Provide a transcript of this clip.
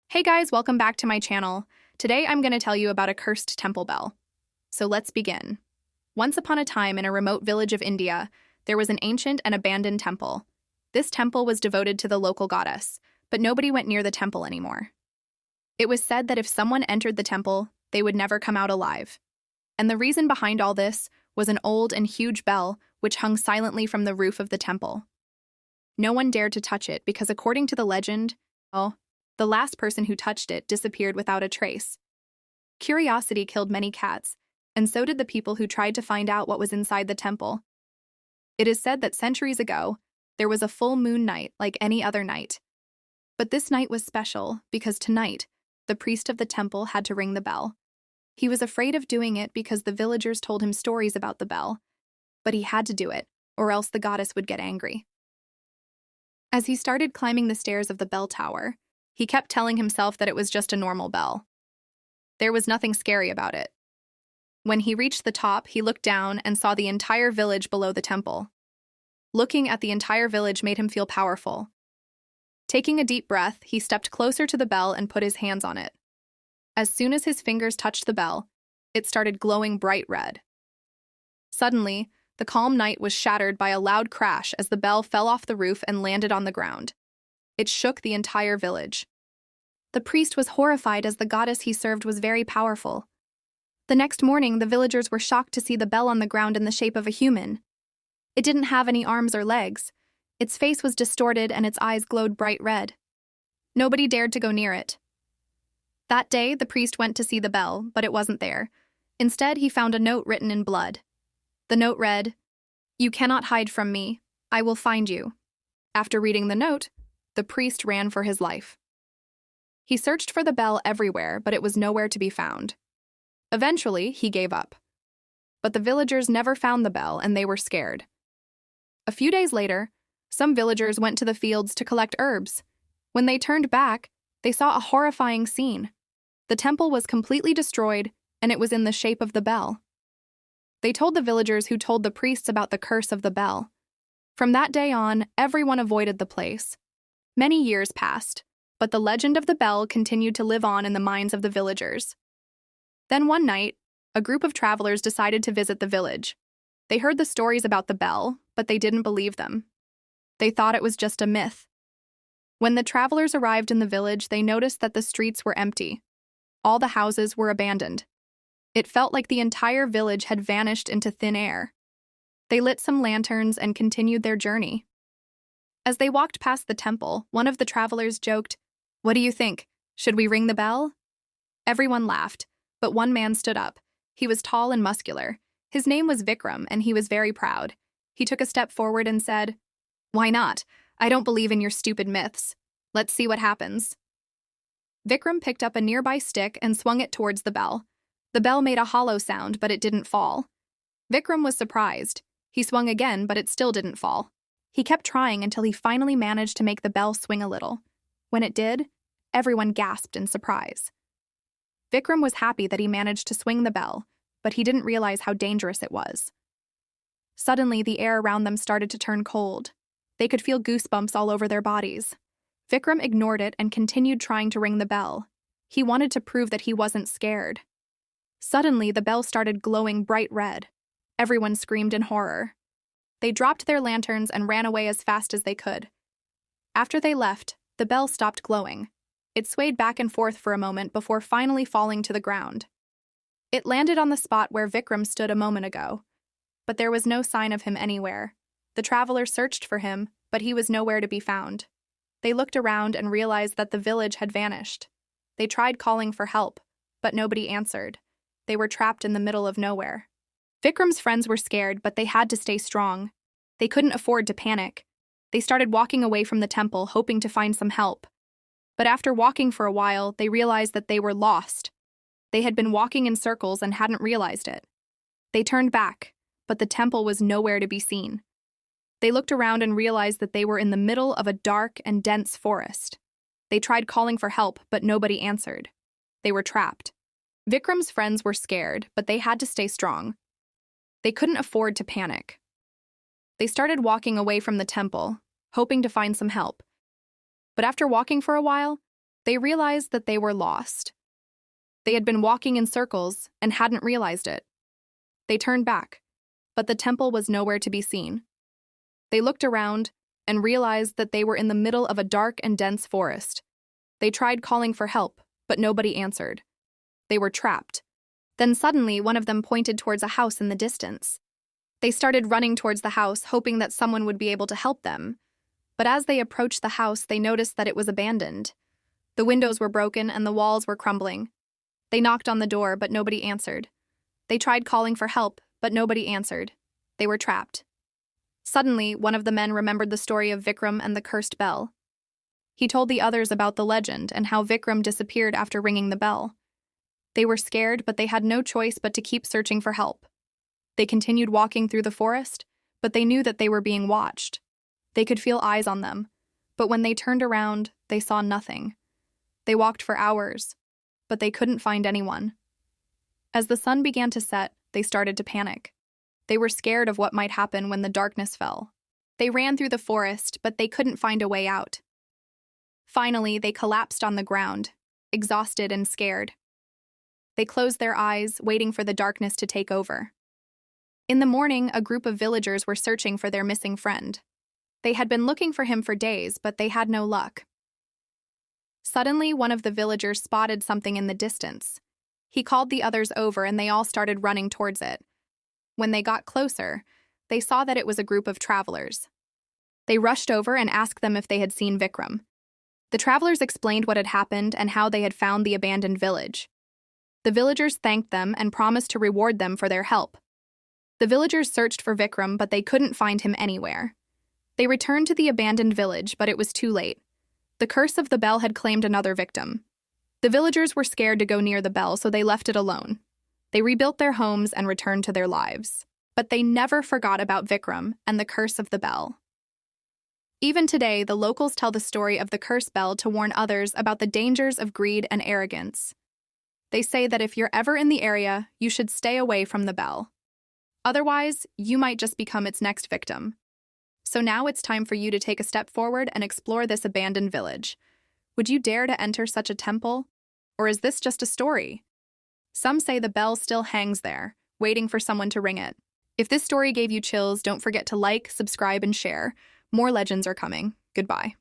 Hey guys, welcome back to my channel. Today I'm going to tell you about a cursed temple bell. So let's begin. Once upon a time in a remote village of India, there was an ancient and abandoned temple. This temple was devoted to the local goddess, but nobody went near the temple anymore. It was said that if someone entered the temple, they would never come out alive. And the reason behind all this was an old and huge bell which hung silently from the roof of the temple. No one dared to touch it because according to the legend, the last person who touched it disappeared without a trace. Curiosity killed many cats, and so did the people who tried to find out what was inside the temple. It is said that centuries ago, there was a full moon night like any other night. But this night was special because tonight, the priest of the temple had to ring the bell. He was afraid of doing it because the villagers told him stories about the bell, but he had to do it, or else the goddess would get angry. As he started climbing the stairs of the bell tower, he kept telling himself that it was just a normal bell. There was nothing scary about it. When he reached the top, he looked down and saw the entire village below the temple. Looking at the entire village made him feel powerful. Taking a deep breath, he stepped closer to the bell and put his hands on it. As soon as his fingers touched the bell, it started glowing bright red. Suddenly, the calm night was shattered by a loud crash as the bell fell off the roof and landed on the ground. It shook the entire village. The priest was horrified as the goddess he served was very powerful. The next morning, the villagers were shocked to see the bell on the ground in the shape of a human. It didn't have any arms or legs. Its face was distorted and its eyes glowed bright red. Nobody dared to go near it. That day, the priest went to see the bell, but it wasn't there. Instead, he found a note written in blood. The note read, "You cannot hide from me. I will find you." After reading the note, the priest ran for his life. He searched for the bell everywhere, but it was nowhere to be found. Eventually, he gave up. But the villagers never found the bell, and they were scared. A few days later, some villagers went to the fields to collect herbs. When they turned back, they saw a horrifying scene. The temple was completely destroyed, and it was in the shape of the bell. They told the villagers who told the priests about the curse of the bell. From that day on, everyone avoided the place. Many years passed, but the legend of the bell continued to live on in the minds of the villagers. Then one night, a group of travelers decided to visit the village. They heard the stories about the bell, but they didn't believe them. They thought it was just a myth. When the travelers arrived in the village, they noticed that the streets were empty. All the houses were abandoned. It felt like the entire village had vanished into thin air. They lit some lanterns and continued their journey. As they walked past the temple, one of the travelers joked, "What do you think? Should we ring the bell?" Everyone laughed, but one man stood up. He was tall and muscular. His name was Vikram, and he was very proud. He took a step forward and said, "Why not? I don't believe in your stupid myths. Let's see what happens." Vikram picked up a nearby stick and swung it towards the bell. The bell made a hollow sound, but it didn't fall. Vikram was surprised. He swung again, but it still didn't fall. He kept trying until he finally managed to make the bell swing a little. When it did, everyone gasped in surprise. Vikram was happy that he managed to swing the bell, but he didn't realize how dangerous it was. Suddenly, the air around them started to turn cold. They could feel goosebumps all over their bodies. Vikram ignored it and continued trying to ring the bell. He wanted to prove that he wasn't scared. Suddenly, the bell started glowing bright red. Everyone screamed in horror. They dropped their lanterns and ran away as fast as they could. After they left, the bell stopped glowing. It swayed back and forth for a moment before finally falling to the ground. It landed on the spot where Vikram stood a moment ago, but there was no sign of him anywhere. The travelers searched for him, but he was nowhere to be found. They looked around and realized that the village had vanished. They tried calling for help, but nobody answered. They were trapped in the middle of nowhere. Vikram's friends were scared, but they had to stay strong. They couldn't afford to panic. They started walking away from the temple, hoping to find some help. But after walking for a while, they realized that they were lost. They had been walking in circles and hadn't realized it. They turned back, but the temple was nowhere to be seen. They looked around and realized that they were in the middle of a dark and dense forest. They tried calling for help, but nobody answered. They were trapped. Vikram's friends were scared, but they had to stay strong. They couldn't afford to panic. They started walking away from the temple, hoping to find some help. But after walking for a while, They realized that they were lost. They had been walking in circles and hadn't realized it. They turned back, but the temple was nowhere to be seen. They looked around and realized that they were in the middle of a dark and dense forest. They tried calling for help, but nobody answered. They were trapped. Then suddenly, one of them pointed towards a house in the distance. They started running towards the house, hoping that someone would be able to help them. But as they approached the house, they noticed that it was abandoned. The windows were broken and the walls were crumbling. They knocked on the door, but nobody answered. They tried calling for help, but nobody answered. They were trapped. Suddenly, one of the men remembered the story of Vikram and the cursed bell. He told the others about the legend and how Vikram disappeared after ringing the bell. They were scared, but they had no choice but to keep searching for help. They continued walking through the forest, but they knew that they were being watched. They could feel eyes on them, but when they turned around, they saw nothing. They walked for hours, but they couldn't find anyone. As the sun began to set, they started to panic. They were scared of what might happen when the darkness fell. They ran through the forest, but they couldn't find a way out. Finally, they collapsed on the ground, exhausted and scared. They closed their eyes, waiting for the darkness to take over. In the morning, a group of villagers were searching for their missing friend. They had been looking for him for days, but they had no luck. Suddenly, one of the villagers spotted something in the distance. He called the others over and they all started running towards it. When they got closer, they saw that it was a group of travelers. They rushed over and asked them if they had seen Vikram. The travelers explained what had happened and how they had found the abandoned village. The villagers thanked them and promised to reward them for their help. The villagers searched for Vikram, but they couldn't find him anywhere. They returned to the abandoned village, but it was too late. The curse of the bell had claimed another victim. The villagers were scared to go near the bell, so they left it alone. They rebuilt their homes and returned to their lives. But they never forgot about Vikram and the curse of the bell. Even today, the locals tell the story of the cursed bell to warn others about the dangers of greed and arrogance. They say that if you're ever in the area, you should stay away from the bell. Otherwise, you might just become its next victim. So now it's time for you to take a step forward and explore this abandoned village. Would you dare to enter such a temple? Or is this just a story? Some say the bell still hangs there, waiting for someone to ring it. If this story gave you chills, don't forget to like, subscribe, and share. More legends are coming. Goodbye.